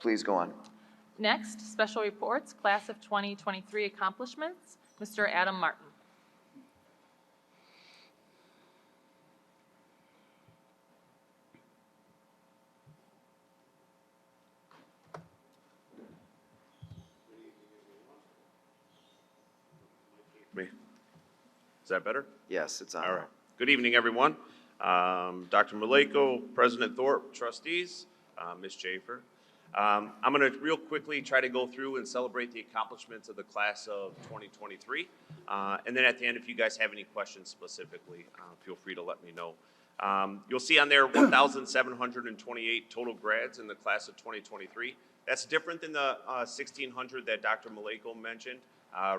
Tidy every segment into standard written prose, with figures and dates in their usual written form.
Please go on. Next, special reports, class of 2023 accomplishments, Mr. Adam Martin. Me. Is that better? Yes, it's on. All right. Good evening, everyone. Dr. Maleko, President Thorpe, trustees, Ms. Schaefer. I'm going to real quickly try to go through and celebrate the accomplishments of the class of 2023. And then at the end, if you guys have any questions specifically, feel free to let me know. You'll see on there 1,728 total grads in the class of 2023. That's different than the 1,600 that Dr. Maleko mentioned.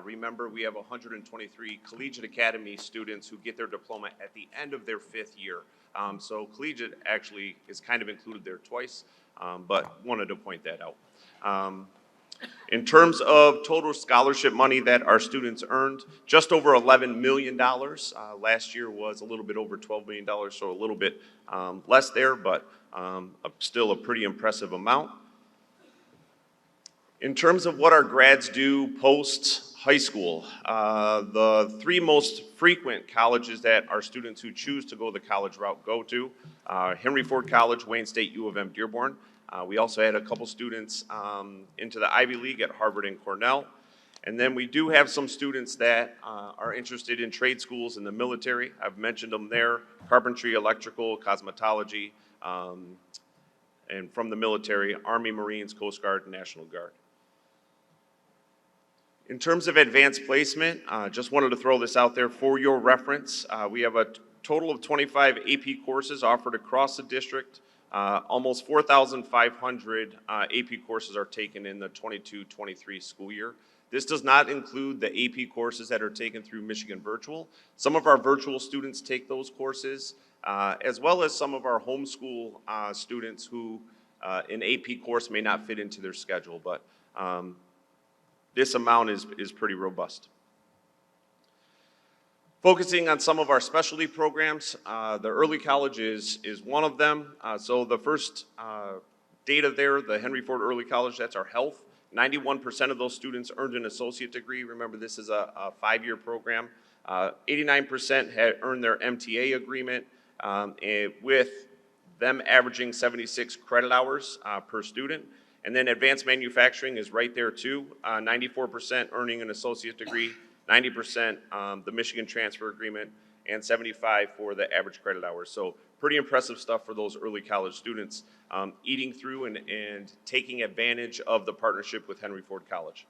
Remember, we have 123 Collegiate Academy students who get their diploma at the end of their 5th year. So collegiate actually is kind of included there twice, but wanted to point that out. In terms of total scholarship money that our students earned, just over $11 million. Last year was a little bit over $12 million, so a little bit less there, but still a pretty impressive amount. In terms of what our grads do post-high school, the 3 most frequent colleges that our students who choose to go the college route go to, Henry Ford College, Wayne State, U of M, Dearborn. We also had a couple students into the Ivy League at Harvard and Cornell. And then we do have some students that are interested in trade schools in the military. I've mentioned them there, carpentry, electrical, cosmetology, and from the military, Army, Marines, Coast Guard, and National Guard. In terms of advanced placement, just wanted to throw this out there for your reference. We have a total of 25 AP courses offered across the district. Almost 4,500 AP courses are taken in the 22-23 school year. This does not include the AP courses that are taken through Michigan Virtual. Some of our virtual students take those courses, as well as some of our homeschool students who an AP course may not fit into their schedule, but this amount is pretty robust. Focusing on some of our specialty programs, the early college is one of them. So the first data there, the Henry Ford Early College, that's our health. 91% of those students earned an associate degree. Remember, this is a 5-year program. 89% had earned their MTA agreement, with them averaging 76 credit hours per student. And then advanced manufacturing is right there too, 94% earning an associate degree, 90% the Michigan transfer agreement, and 75 for the average credit hours. So pretty impressive stuff for those early college students, eating through and taking advantage of the partnership with Henry Ford College.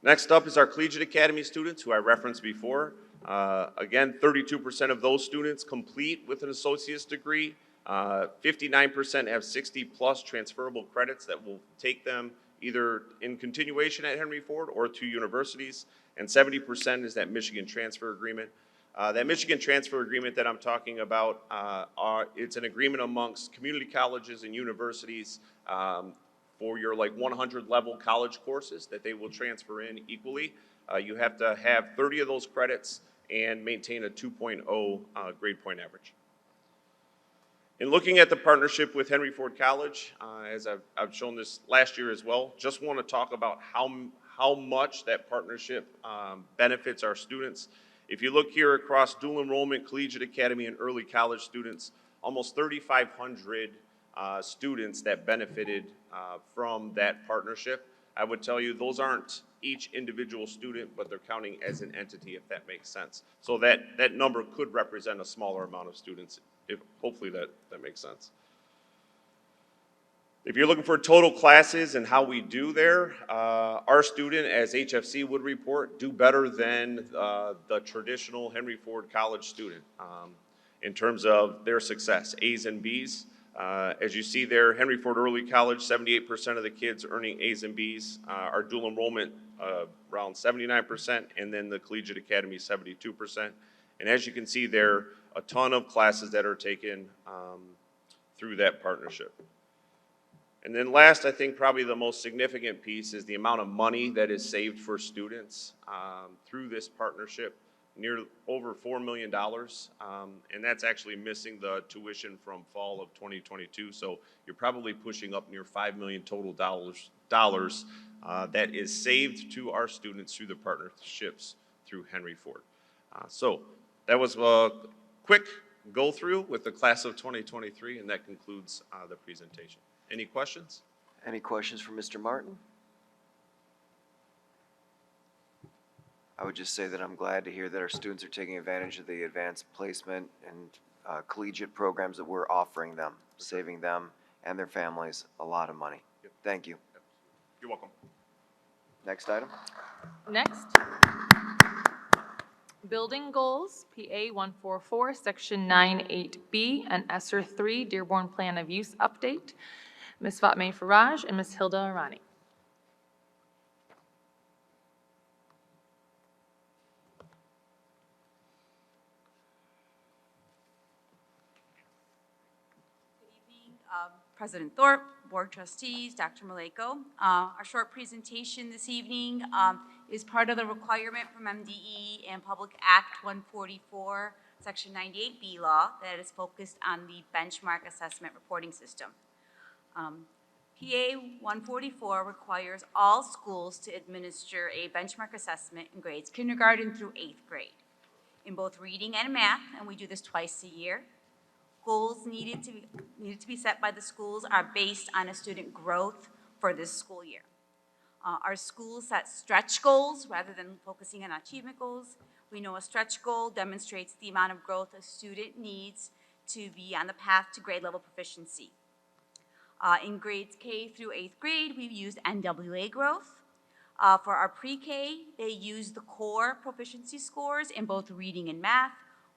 Next up is our Collegiate Academy students, who I referenced before. Again, 32% of those students complete with an associate's degree. 59% have 60+ transferable credits that will take them either in continuation at Henry Ford or to universities, and 70% is that Michigan transfer agreement. That Michigan transfer agreement that I'm talking about, it's an agreement amongst community colleges and universities for your 100 level college courses that they will transfer in equally. You have to have 30 of those credits and maintain a 2.0 grade point average. In looking at the partnership with Henry Ford College, as I've shown this last year as well, just want to talk about how much that partnership benefits our students. If you look here across dual enrollment, Collegiate Academy, and early college students, almost 3,500 students that benefited from that partnership. I would tell you those aren't each individual student, but they're counting as an entity, if that makes sense. So that number could represent a smaller amount of students. Hopefully that makes sense. If you're looking for total classes and how we do there, our student, as HFC would report, do better than the traditional Henry Ford College student in terms of their success, A's and B's. As you see there, Henry Ford Early College, 78% of the kids earning A's and B's. Our dual enrollment, around 79%, and then the Collegiate Academy, 72%. And as you can see there, a ton of classes that are taken through that partnership. And then last, I think probably the most significant piece is the amount of money that is saved for students through this partnership. over $4 million, and that's actually missing the tuition from fall of 2022. So you're probably pushing up near $5 million total dollars that is saved to our students through the partnerships through Henry Ford. So that was a quick go through with the class of 2023, and that concludes the presentation. Any questions? Any questions for Mr. Martin? I would just say that I'm glad to hear that our students are taking advantage of the advanced placement and collegiate programs that we're offering them, saving them and their families a lot of money. Yep. Thank you. Yep. You're welcome. Next item. Next, building goals, PA 144, Section 98B, and ESSER 3, Dearborn Plan of Use Update. Ms. Fatme Faraj and Ms. Hilda Arani. President Thorpe, Board Trustees, Dr. Maleko. Our short presentation this evening is part of the requirement from MDE and Public Act 144, Section 98B law that is focused on the benchmark assessment reporting system. PA 144 requires all schools to administer a benchmark assessment in grades kindergarten through 8th grade in both reading and math, and we do this twice a year. Goals needed to be set by the schools are based on a student growth for this school year. Our schools set stretch goals rather than focusing on achievement goals. We know a stretch goal demonstrates the amount of growth a student needs to be on the path to grade level proficiency. In grades K through 8th grade, we've used NWA growth. For our pre-K, they use the core proficiency scores in both reading and math.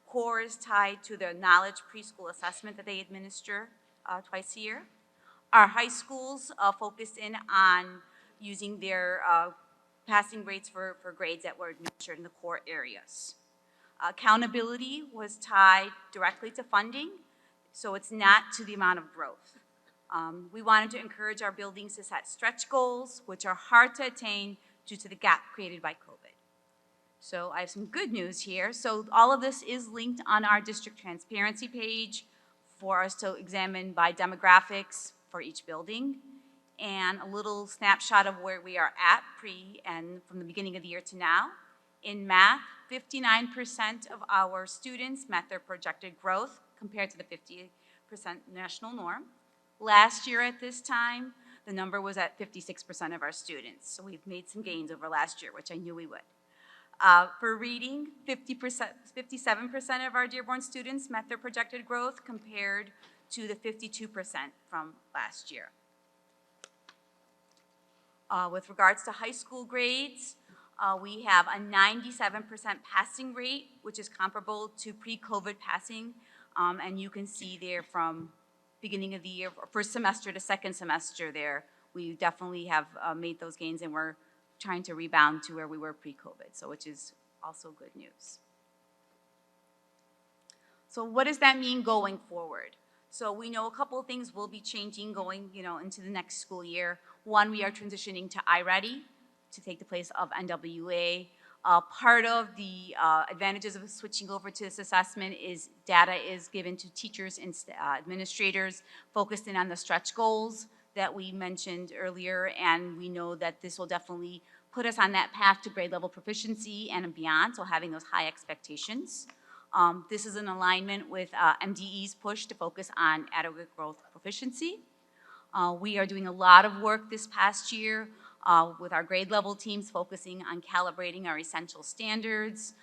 Core is tied to the knowledge preschool assessment that they administer twice a year. Our high schools focused in on using their passing rates for grades that were administered in the core areas. Accountability was tied directly to funding, so it's not to the amount of growth. We wanted to encourage our buildings to set stretch goals, which are hard to attain due to the gap created by COVID. So I have some good news here. So all of this is linked on our district transparency page for us to examine by demographics for each building, and a little snapshot of where we are at pre and from the beginning of the year to now. In math, 59% of our students met their projected growth compared to the 50% national norm. Last year at this time, the number was at 56% of our students. So we've made some gains over last year, which I knew we would. For reading, 57% of our Dearborn students met their projected growth compared to the 52% from last year. With regards to high school grades, we have a 97% passing rate, which is comparable to pre-COVID passing. And you can see there from beginning of the year, first semester to second semester there, we definitely have made those gains, and we're trying to rebound to where we were pre-COVID, so which is also good news. So what does that mean going forward? So we know a couple of things will be changing going into the next school year. One, we are transitioning to iReady to take the place of NWA. Part of the advantages of switching over to this assessment is data is given to teachers and administrators focused in on the stretch goals that we mentioned earlier, and we know that this will definitely put us on that path to grade level proficiency and beyond, so having those high expectations. This is in alignment with MDE's push to focus on adequate growth proficiency. We are doing a lot of work this past year with our grade level teams focusing on calibrating our essential standards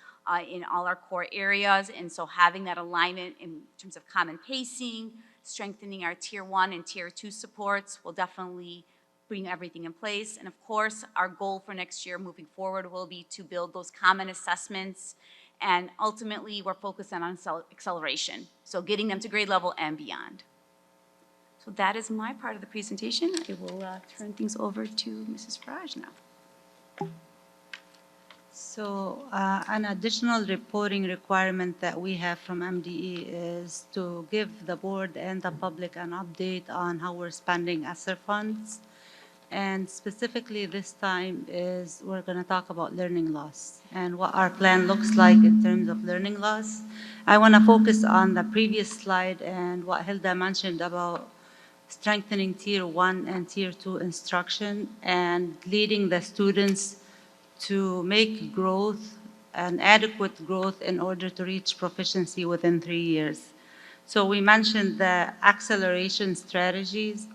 in all our core areas, and so having that alignment in terms of common pacing, strengthening our tier 1 and tier 2 supports will definitely bring everything in place. And of course, our goal for next year moving forward will be to build those common assessments, and ultimately we're focused on acceleration, so getting them to grade level and beyond. So that is my part of the presentation. I will turn things over to Mrs. Faraj now. So an additional reporting requirement that we have from MDE is to give the board and the public an update on how we're spending ESSER funds. And specifically this time is we're going to talk about learning loss and what our plan looks like in terms of learning loss. I want to focus on the previous slide and what Hilda mentioned about strengthening Tier 1 and Tier 2 instruction and leading the students to make growth and adequate growth in order to reach proficiency within 3 years. So we mentioned the acceleration strategies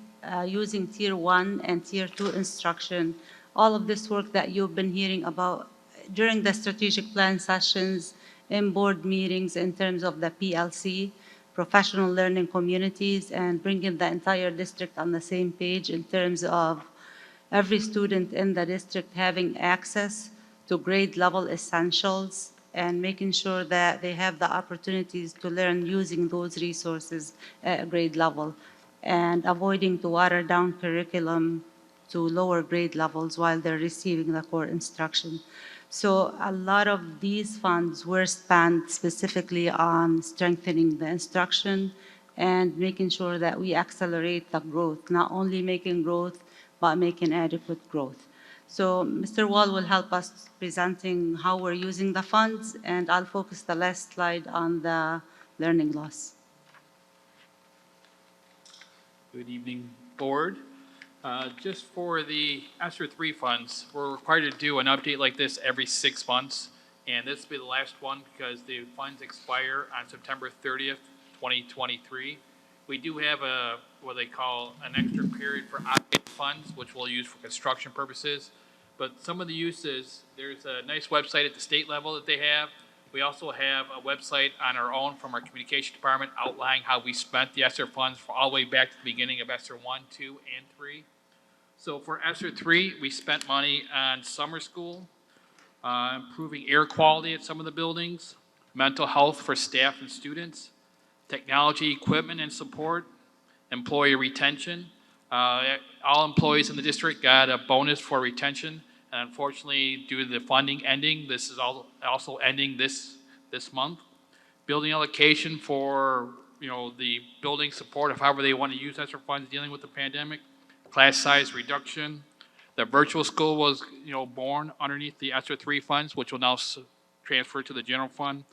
using Tier 1 and Tier 2 instruction. All of this work that you've been hearing about during the strategic plan sessions, in board meetings in terms of the PLC, professional learning communities, and bringing the entire district on the same page in terms of every student in the district having access to grade level essentials and making sure that they have the opportunities to learn using those resources at grade level and avoiding to water down curriculum to lower grade levels while they're receiving the core instruction. So a lot of these funds were spent specifically on strengthening the instruction and making sure that we accelerate the growth, not only making growth, but making adequate growth. So Mr. Wall will help us presenting how we're using the funds, and I'll focus the last slide on the learning loss. Good evening, Board. Just for the ESSER 3 funds, we're required to do an update like this every 6 months, and this will be the last one because the funds expire on September 30th, 2023. We do have what they call an extra period for operating funds, which we'll use for construction purposes. But some of the uses, there's a nice website at the state level that they have. We also have a website on our own from our communication department outlining how we spent the ESSER funds all the way back to the beginning of ESSER 1, 2, and 3. So for ESSER 3, we spent money on summer school, improving air quality at some of the buildings, mental health for staff and students, technology, equipment, and support, employee retention. All employees in the district got a bonus for retention. And unfortunately, due to the funding ending, this is also ending this month. Building allocation for the building support of however they want to use ESSER funds dealing with the pandemic. Class size reduction. The virtual school was born underneath the ESSER 3 funds, which will now transfer to the general fund.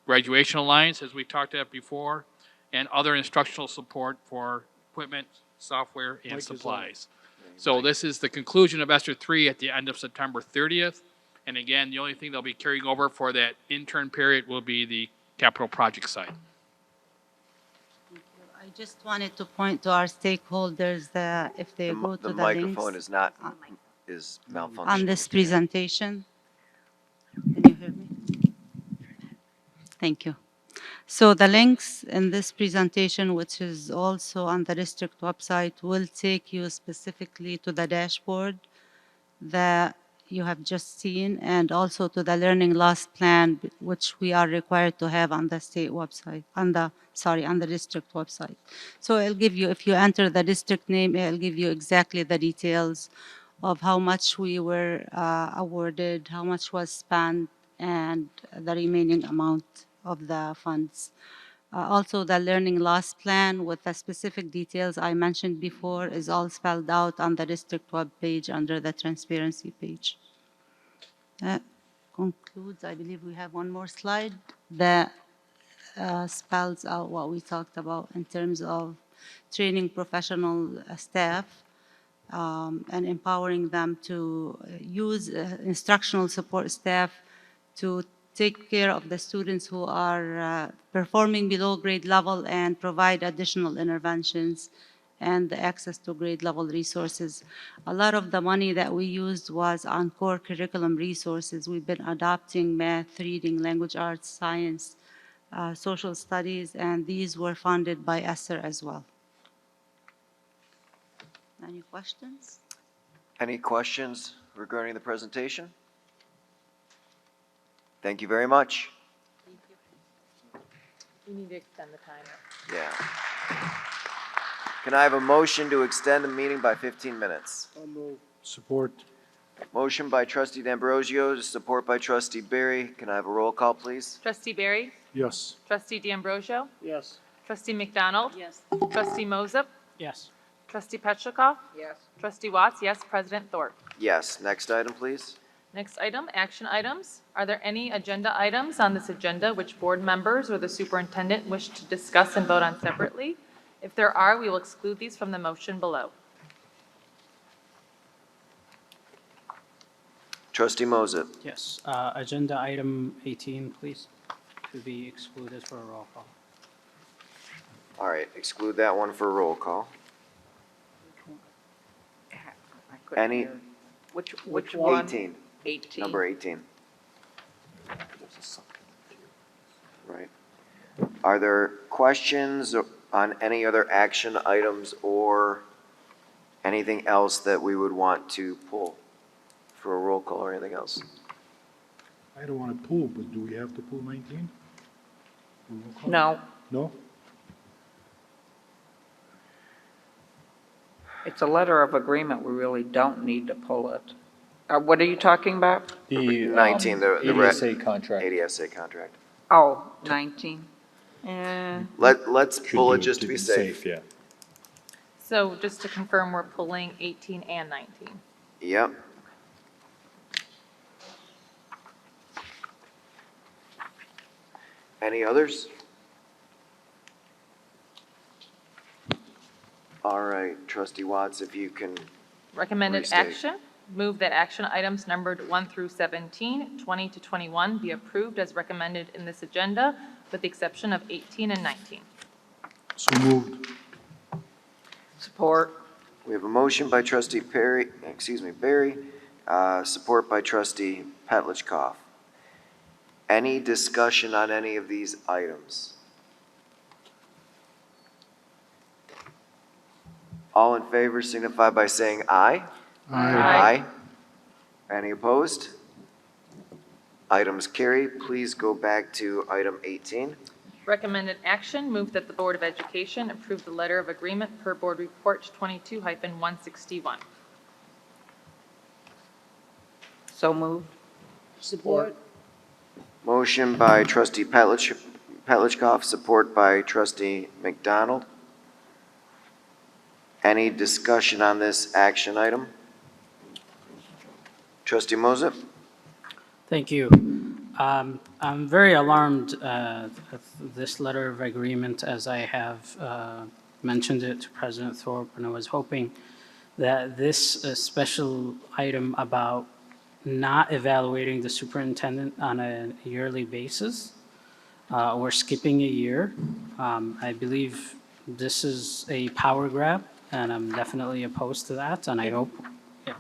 Graduation Alliance, as we talked about before, and other instructional support for equipment, software, and supplies. So this is the conclusion of ESSER 3 at the end of September 30th. And again, the only thing they'll be carrying over for that intern period will be the capital project side. I just wanted to point to our stakeholders that if they go to The the microphone links is malfunctioning. on this presentation. Can you hear me? Thank you. So the links in this presentation, which is also on the district website, will take you specifically to the dashboard that you have just seen, and also to the learning loss plan, which we are required to have on the state website, on the district website. So it'll give you, if you enter the district name, it'll give you exactly the details of how much we were awarded, how much was spent, and the remaining amount of the funds. Also, the learning loss plan with the specific details I mentioned before is all spelled out on the district web page under the transparency page. That concludes, I believe we have one more slide that spells out what we talked about in terms of training professional staff and empowering them to use instructional support staff to take care of the students who are performing below grade level and provide additional interventions and the access to grade level resources. A lot of the money that we used was on core curriculum resources. We've been adopting math, reading, language arts, science, social studies, and these were funded by ESSER as well. Any questions? Any questions regarding the presentation? Thank you very much. We need to extend the timer. Yeah. Can I have a motion to extend the meeting by 15 minutes? Support. Motion by trustee D'Ambrosio, support by trustee Barry. Can I have a roll call, please? Trustee Barry? Yes. Trustee D'Ambrosio? Yes. Trustee McDonald? Yes. Trustee Moses? Yes. Trustee Petrichoff? Yes. Trustee Watts? Yes. President Thorpe? Yes. Next item, please. Next item, action items. Are there any agenda items on this agenda which board members or the superintendent wish to discuss and vote on separately? If there are, we will exclude these from the motion below. Trustee Moses. Yes, agenda item 18, please, to be excluded for a roll call. All right, exclude that one for a roll call. I couldn't Any- hear. Which one? 18, 18. number 18. Right. Are there questions on any other action items or anything else that we would want to pull for a roll call or anything else? I don't want to pull, but do we have to pull 19? Roll call? No, No? it's a letter of agreement. We really don't need to pull it. What are you talking about? The 19, the red- ADSA contract. ADSA contract. Oh, 19. Eh, Let's Should pull do it just to be safe. Yeah. So just to confirm, we're pulling 18 and 19. Yep. Any others? All right, Trustee Watts, if you can, Recommended Restate. action, move that action items numbered 1 through 17, 20 to 21 be approved as recommended in this agenda, with the exception of 18 and 19. So moved. Support. we have a motion by Trustee Barry, support by Trustee Petlicoff. Any discussion on any of these items? All in favor signify by saying aye. Aye. Any opposed? Items carry. Please go back to item 18. Recommended action, move that the Board of Education approve the letter of agreement per Board Report 22-161. So moved. Support. Motion by Trustee Petlicoff, support by Trustee McDonald. Any discussion on this action item? Trustee Moses? Thank you. I'm very alarmed with this letter of agreement, as I have mentioned it to President Thorpe, and I was hoping that this special item about not evaluating the superintendent on a yearly basis, or skipping a year, I believe this is a power grab, and I'm definitely opposed to that, and I hope. Yeah.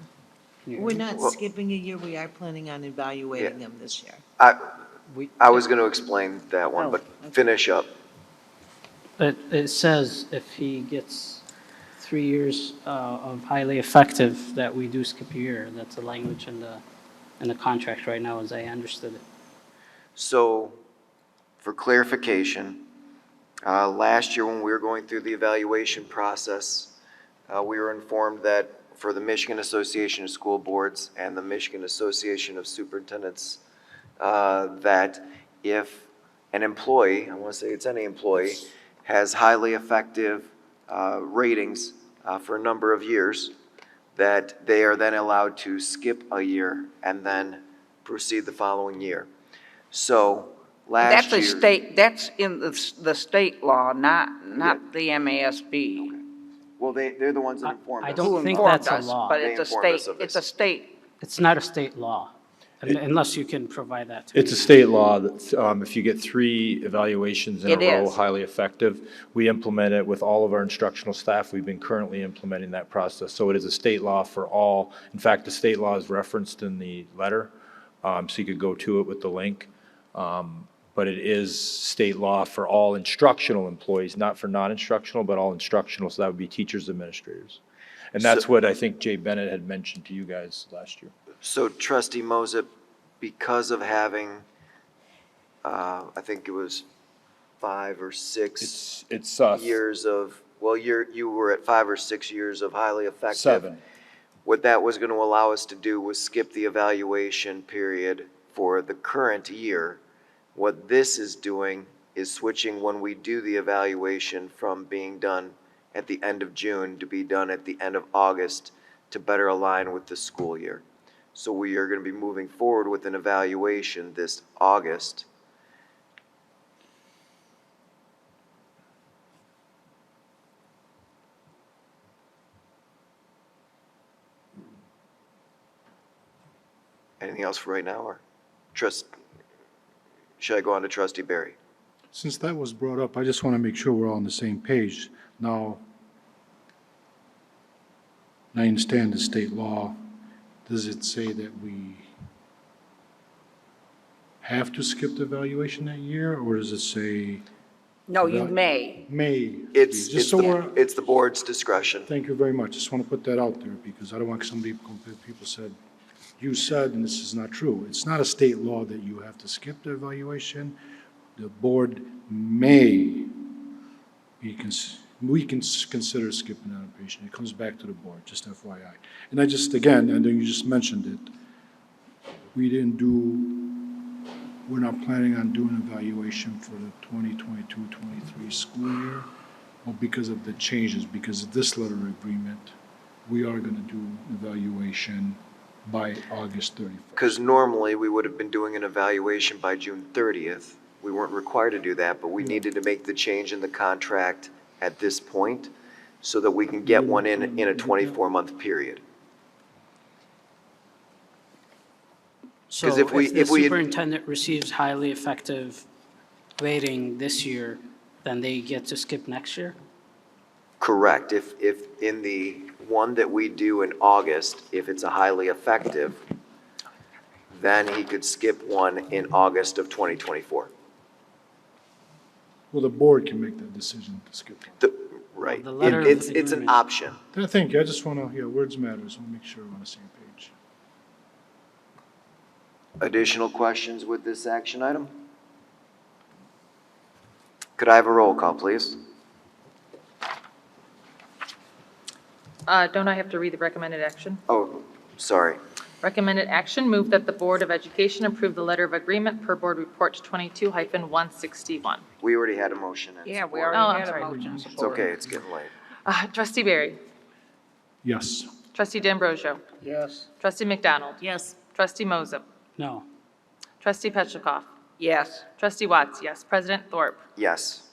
We're not Well- skipping a year, we are planning on evaluating them this year. I was going to explain that one, Oh, but okay. finish up. It says if he gets 3 years of highly effective, that we do skip a year. That's the language in the contract right now, as I understood it. So, for clarification, last year when we were going through the evaluation process, we were informed that for the Michigan Association of School Boards and the Michigan Association of Superintendents, that if an employee, I want to say it's any employee, has highly effective ratings for a number of years, that they are then allowed to skip a year and then proceed the following year. So last That's a year. state, that's in the state law, not the MASB. Well, they're the ones that informed us. I don't think Informed that's a us, law. But They it's a informed us state, of it's this. a state. It's not a state law, unless you can provide that to me. It's a state law that if you get 3 evaluations in a It row, is. highly effective, we implement it with all of our instructional staff. We've been currently implementing that process. So it is a state law for all. In fact, the state law is referenced in the letter, so you could go to it with the link. But it is state law for all instructional employees, not for non-instructional, but all instructional, so that would be teachers, administrators. And that's what I think Jay Bennett had mentioned to you guys last year. So Trustee Moses, because of having, I think it was 5 or 6 It's years of, well, you were at 5 or 6 years of highly effective. 7. What that was going to allow us to do was skip the evaluation period for the current year. What this is doing is switching when we do the evaluation from being done at the end of June to be done at the end of August to better align with the school year. So we are going to be moving forward with an evaluation this August. Anything else for right now, or should I go on to Trustee Barry? Since that was brought up, I just want to make sure we're all on the same page. Now, I understand the state law. Does it say that we have to skip the evaluation that year, or does it say No, you may. may? It's Just so we're, the board's discretion. thank you very much. Just want to put that out there because I don't want somebody, people said, you said, and this is not true. It's not a state law that you have to skip the evaluation. The board may be, we can consider skipping that evaluation. It comes back to the board, just FYI. And I just, again, and then you just mentioned it, we're not planning on doing evaluation for the 2022-23 school year. Well, because of the changes, because of this letter of agreement, we are going to do evaluation by August 31st. Because normally, we would have been doing an evaluation by June 30th. We weren't required to do that, but we needed to make the change in the contract at this point so that we can get one in a 24-month period. So 'Cause if if the we had- superintendent receives highly effective rating this year, then they get to skip next year? Correct. If in the one that we do in August, if it's a highly effective, then he could skip one in August of 2024. Well, the board can make that decision to skip one. Right. The letter of It's an agreement. option. Thank you. I just want to, yeah, words matter, so I want to make sure we're on the same page. Additional questions with this action item? Could I have a roll call, please? Don't I have to read the recommended action? Oh, sorry. Recommended action, move that the Board of Education approve the letter of agreement per Board Report 22-161. We already had a motion. and Yeah, we support. Oh, I'm already had a sorry. motion. It's okay, it's getting late. Trustee Barry. Yes. Trustee D'Ambrosio. Yes. Trustee McDonald. Yes. Trustee Moses. No. Trustee Petlicoff. Yes. Trustee Watts, yes. President Thorpe. Yes.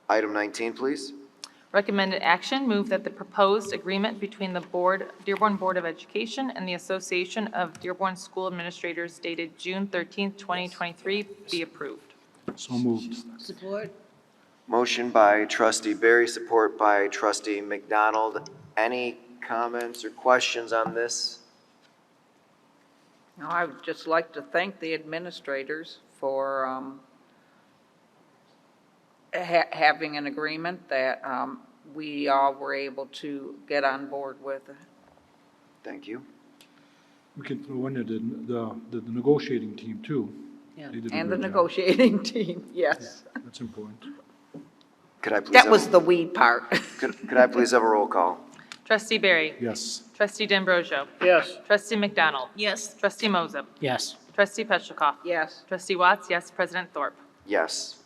Item 19, please. Recommended action, move that the proposed agreement between the Dearborn Board of Education and the Association of Dearborn School Administrators dated June 13th, 2023 be approved. So moved. Support? Motion by Trustee Barry, support by Trustee McDonald. Any comments or questions on this? Now, I would just like to thank the administrators for having an agreement that we all were able to get on board with. Thank you. We can throw in the negotiating team too. Yeah. They did a And the great job. negotiating team, yes. That's important. Could I please That have- was the weed part. Could I please have a roll call? Trustee Barry. Yes. Trustee D'Ambrosio. Yes. Trustee McDonald. Yes. Trustee Moses. Yes. Trustee Petlicoff. Yes. Trustee Watts, yes. President Thorpe. Yes.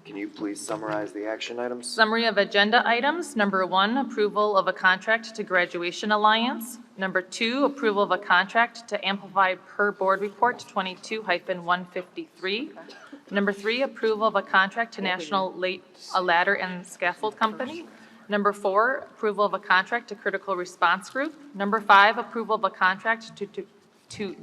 Can you please summarize the action items? Summary of agenda items. Number 1, approval of a contract to Graduation Alliance. Number 2, approval of a contract to Amplify per Board Report 22-153. Number 3, approval of a contract to National Ladder and Scaffold Company. Number 4, approval of a contract to Critical Response Group. Number 5, approval of a contract to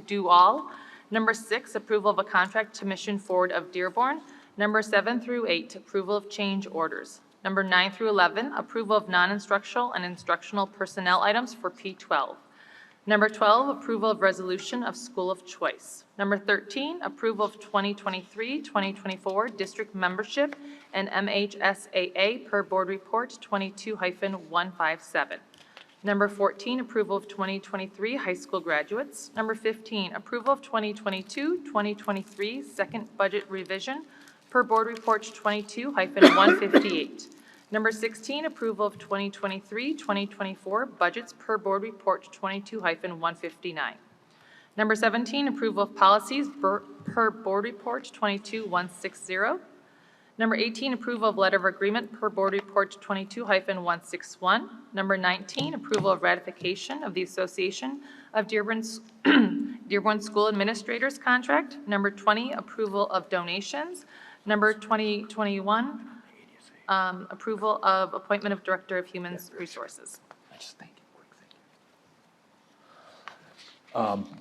Do All. Number 6, approval of a contract to Mission Forward of Dearborn. Number 7 through 8, approval of change orders. Number 9 through 11, approval of non-instructional and instructional personnel items for P12. Number 12, approval of resolution of school of choice. Number 13, approval of 2023-2024 district membership and MHSAA per Board Report 22-157. Number 14, approval of 2023 high school graduates. Number 15, approval of 2022-2023 second budget revision per Board Report 22-158. Number 16, approval of 2023-2024 budgets per Board Report 22-159. Number 17, approval of policies per Board Report 22-160. Number 18, approval of letter of agreement per Board Report 22-161. Number 19, approval of ratification of the Association of Dearborn School Administrators contract. Number 20, approval of donations. Number 21, approval of appointment of Director of Human Resources.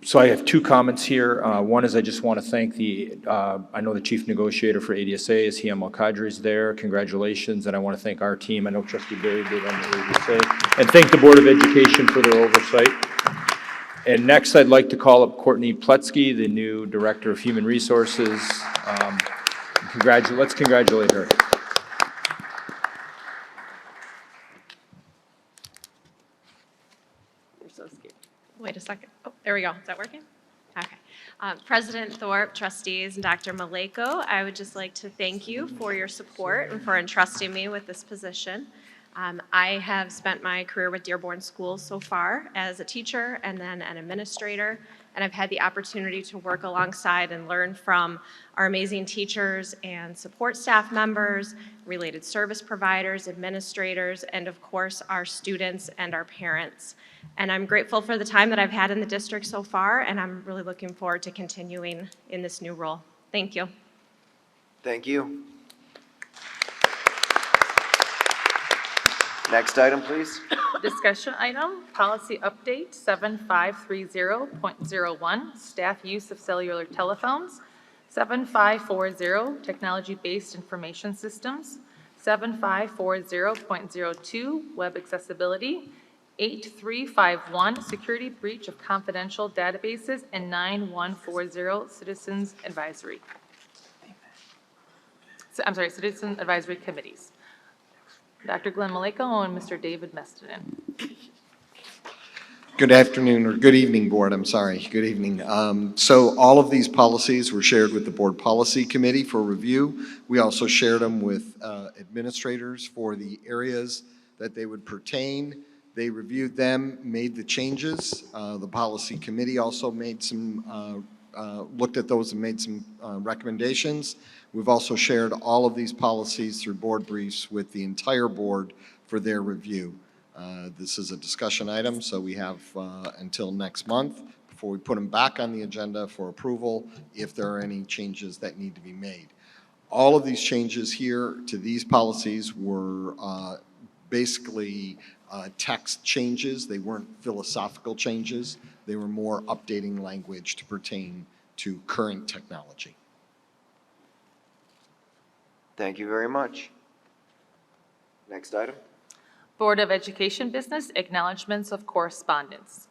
So I have two comments here. One is I just want to thank I know the chief negotiator for ADSA is Hiam Al-Qadri is there. Congratulations. And I want to thank our team. I know Trustee Barry did on the ADSA. And thank the Board of Education for their oversight. And next, I'd like to call up Courtney Pletzky, the new Director of Human Resources. Let's congratulate her. You're so scared. Wait a second. Oh, there we go. Is that working? Okay. President Thorpe, trustees, and Dr. Maleko, I would just like to thank you for your support and for entrusting me with this position. I have spent my career with Dearborn Schools so far as a teacher and then an administrator, and I've had the opportunity to work alongside and learn from our amazing teachers and support staff members, related service providers, administrators, and of course, our students and our parents. And I'm grateful for the time that I've had in the district so far, and I'm really looking forward to continuing in this new role. Thank you. Thank you. Next item, please. Discussion item, policy update 7530.01, staff use of cellular telephones. 7540, technology-based information systems. 7540.02, web accessibility. 8351, security breach of confidential databases. And 9140, citizens advisory. Citizen advisory committees. Dr. Glenn Maleko and Mr. David Mestidan. Good afternoon, or good evening, Board, I'm sorry, good evening. So all of these policies were shared with the Board Policy Committee for review. We also shared them with administrators for the areas that they would pertain. They reviewed them, made the changes. The Policy Committee also made some, looked at those and made some recommendations. We've also shared all of these policies through board briefs with the entire board for their review. This is a discussion item, so we have until next month before we put them back on the agenda for approval if there are any changes that need to be made. All of these changes here to these policies were basically text changes. They weren't philosophical changes. They were more updating language to pertain to current technology. Thank you very much. Next item. Board of Education business, acknowledgements of correspondence.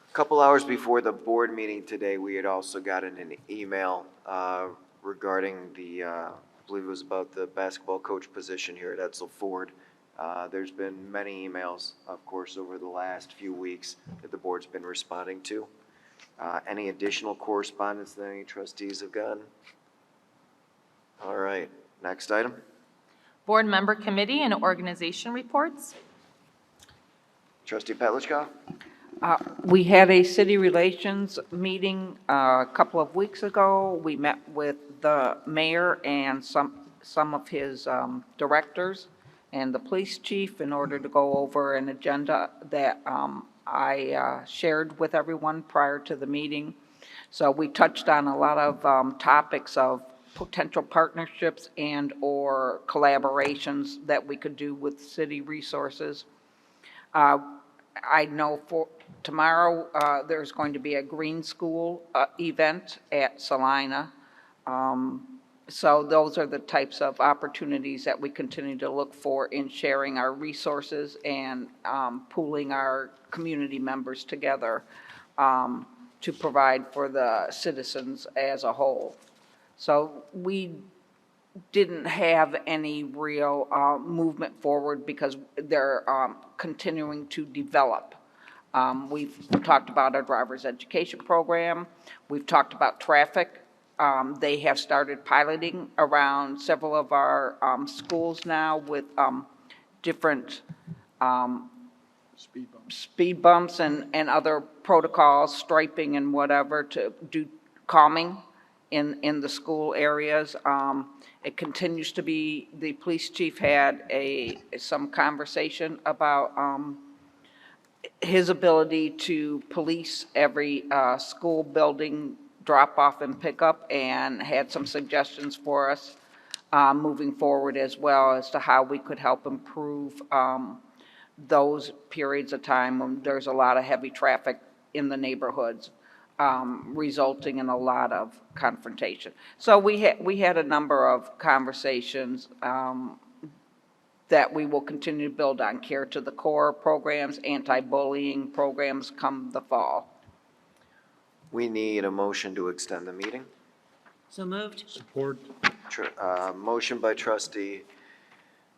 A couple hours before the board meeting today, we had also gotten an email regarding I believe it was about the basketball coach position here at Edsel Ford. There's been many emails, of course, over the last few weeks that the board's been responding to. Any additional correspondence that any trustees have gotten? All right, next item. Board member committee and organization reports. Trustee Petlicoff? We had a city relations meeting a couple of weeks ago. We met with the mayor and some of his directors and the police chief in order to go over an agenda that I shared with everyone prior to the meeting. So we touched on a lot of topics of potential partnerships and or collaborations that we could do with city resources. I know for tomorrow there's going to be a green school event at Cellular. So those are the types of opportunities that we continue to look for in sharing our resources and pooling our community members together to provide for the citizens as a whole. So we didn't have any real movement forward because they're continuing to develop. We've talked about our driver's education program. We've talked about traffic. They have started piloting around several of our schools now with different speed bumps and other protocols, striping and whatever to do calming in the school areas. It continues to be, the police chief had some conversation about his ability to police every school building drop-off and pickup, and had some suggestions for us moving forward as well as to how we could help improve those periods of time when there's a lot of heavy traffic in the neighborhoods, resulting in a lot of confrontation. So we had a number of conversations that we will continue to build on: Care to the Core programs, anti-bullying programs come the fall. We need a motion to extend the meeting. So moved? Support? Motion by trustee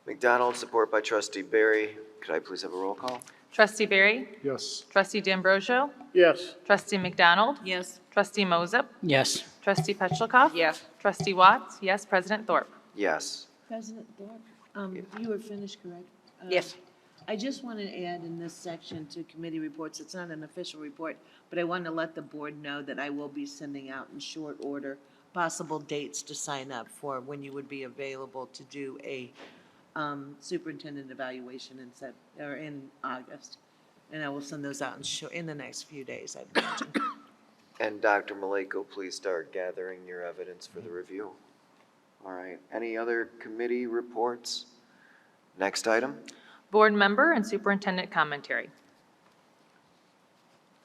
McDonald, support by trustee Barry. Could I please have a roll call? Trustee Barry? Yes. Trustee D'Ambrosio? Yes. Trustee McDonald? Yes. Trustee Moses? Yes. Trustee Petchlokoff? Yes. Trustee Watts? Yes. President Thorpe? Yes. President Thorpe, you were finished, correct? Yes. I just want to add in this section to committee reports, it's not an official report, but I want to let the board know that I will be sending out in short order possible dates to sign up for when you would be available to do a superintendent evaluation in August. And I will send those out in the next few days, I'd imagine. And Dr. Maleko, please start gathering your evidence for the review. All right. Any other committee reports? Next item. Board member and superintendent commentary.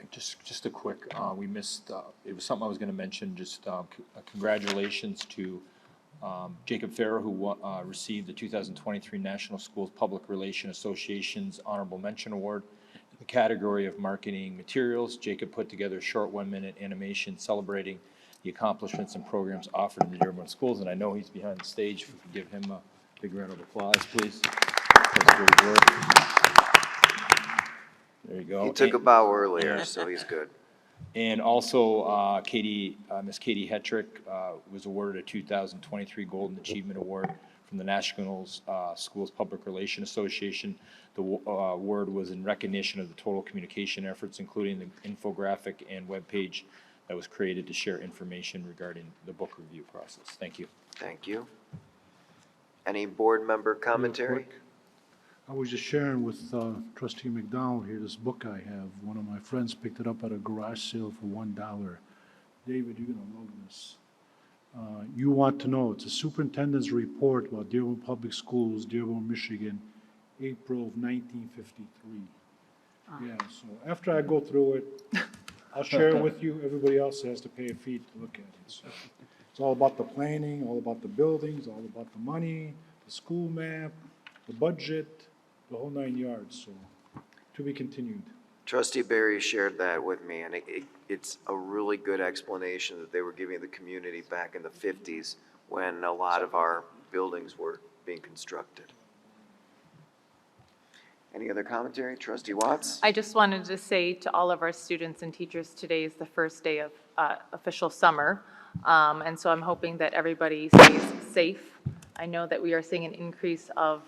Just a quick, we missed, it was something I was gonna mention, just congratulations to Jacob Farrer, who received the 2023 National Schools Public Relations Association's Honorable Mention Award. In the category of marketing materials, Jacob put together a short 1-minute animation celebrating the accomplishments and programs offered in the Dearborn schools, and I know he's behind the stage. If we could give him a big round of applause, please. That's great work. There you go. He took a bow earlier, so he's good. And also, Miss Katie Hetrick was awarded a 2023 Golden Achievement Award from the National Schools Public Relations Association. The award was in recognition of the total communication efforts, including the infographic and webpage that was created to share information regarding the book review process. Thank you. Thank you. Any board member commentary? Quick. I was just sharing with trustee McDonald here, this book I have. One of my friends picked it up at a garage sale for $1. David, you're gonna love this. You want to know, it's a superintendent's report about Dearborn Public Schools, Dearborn, Michigan, April of 1953. Yeah, so after I go through it, I'll share it with you. Everybody else has to pay a fee to look at it. So it's all about the planning, all about the buildings, all about the money, the school map, the budget, the whole 9 yards, so to be continued. Trustee Barry shared that with me, and it's a really good explanation that they were giving the community back in the 50s when a lot of our buildings were being constructed. Any other commentary? Trustee Watts? I just wanted to say to all of our students and teachers, today is the first day of official summer. And so I'm hoping that everybody stays safe. I know that we are seeing an increase of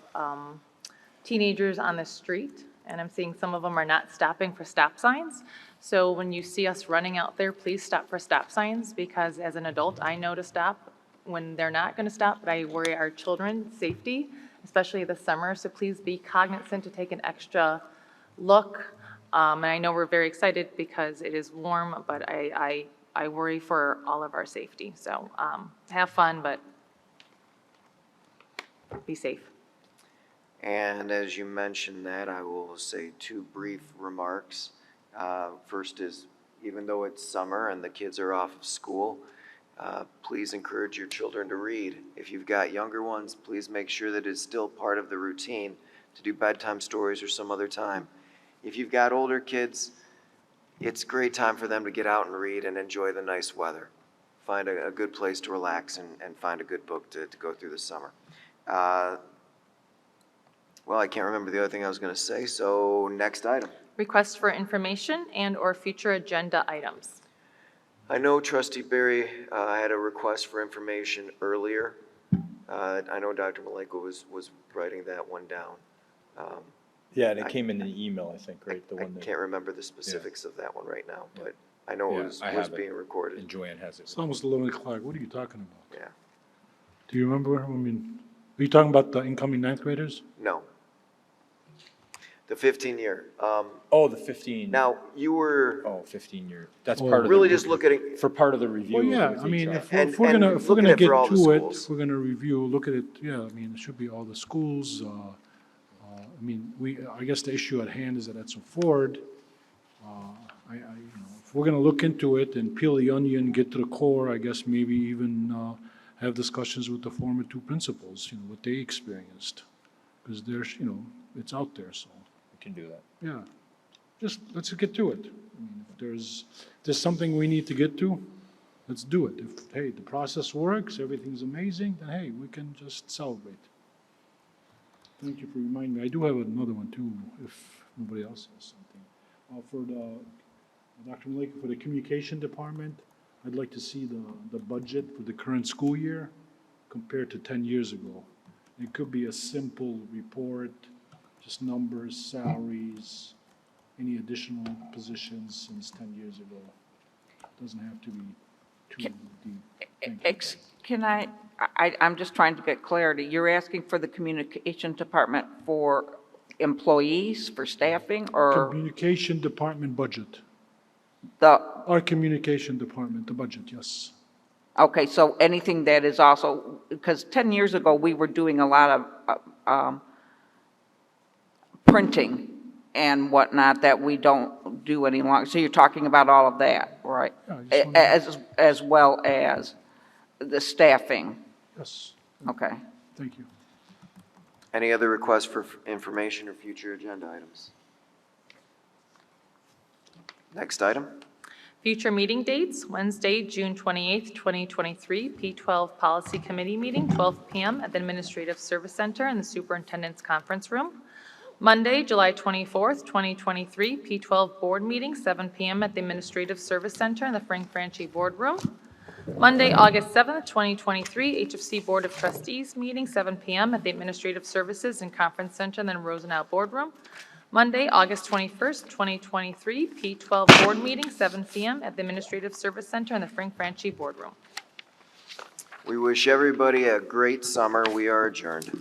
teenagers on the street, and I'm seeing some of them are not stopping for stop signs. So when you see us running out there, please stop for stop signs, because as an adult, I know to stop when they're not going to stop, but I worry our children's safety, especially this summer. So please be cognizant to take an extra look. And I know we're very excited because it is warm, but I worry for all of our safety. So have fun, but be safe. And as you mentioned that, I will say 2 brief remarks. First is, even though it's summer and the kids are off of school, please encourage your children to read. If you've got younger ones, please make sure that it's still part of the routine to do bedtime stories or some other time. If you've got older kids, it's a great time for them to get out and read and enjoy the nice weather. Find a good place to relax and find a good book to go through the summer. Well, I can't remember the other thing I was going to say, so next item. Request for information and/or future agenda items. I know Trustee Barry had a request for information earlier. I know Dr. Maleko was writing that one down. Yeah, and it came in an email, I think, right? The I one that. can't remember the specifics of that one right now, but I know Yeah, it was I have it. being recorded. And Joanne has it. It's almost 11 o'clock. What are you talking about? Yeah. Do you remember? I mean, are you talking about the incoming ninth graders? No. The 15-year. Oh, the 15. Now, you were Oh, 15-year. That's Oh. part of the. really just looking at, For part of the review. Well, of yeah, it with I mean, HR. if we're And- if we're and gonna, if we're looking gonna at for get all the to it, schools. if we're gonna review, look at it, yeah, I mean, it should be all the schools. I mean, I guess the issue at hand is at Edsel Ford. You know, if we're gonna look into it and peel the onion, get to the core, I guess maybe even have discussions with the former two principals, you know, what they experienced. Because there's, you know, it's out there, so, We can do that. yeah. Just, let's get to it. I mean, if there's something we need to get to, let's do it. If, hey, the process works, everything's amazing, then hey, we can just celebrate. Thank you for reminding me. I do have another one too, if nobody else has something. For Dr. Maleka, for the communication department, I'd like to see the budget for the current school year compared to 10 years ago. It could be a simple report, just numbers, salaries, any additional positions since 10 years ago. Doesn't have to be too deep. Thank you. Can I'm just trying to get clarity. You're asking for the communication department for employees, for staffing, or Communication department budget. the, Our communication department, the budget, yes. okay, so anything that is also, because 10 years ago, we were doing a lot of printing and whatnot that we don't do any longer. So you're talking about all of that, right? Yeah, I just wanna- As well as the staffing, Yes, okay. thank you. any other requests for information or future agenda items? Next item. Future meeting dates, Wednesday, June 28th, 2023, P12 Policy Committee meeting, 12 p.m. at the Administrative Service Center in the Superintendent's Conference Room. Monday, July 24th, 2023, P12 Board meeting, 7 p.m. at the Administrative Service Center in the Frank Franchi Boardroom. Monday, August 7th, 2023, HFC Board of Trustees meeting, 7 p.m. at the Administrative Services and Conference Center in the Rosenau Boardroom. Monday, August 21st, 2023, P12 Board meeting, 7 p.m. at the Administrative Service Center in the Frank Franchi Boardroom. We wish everybody a great summer. We are adjourned.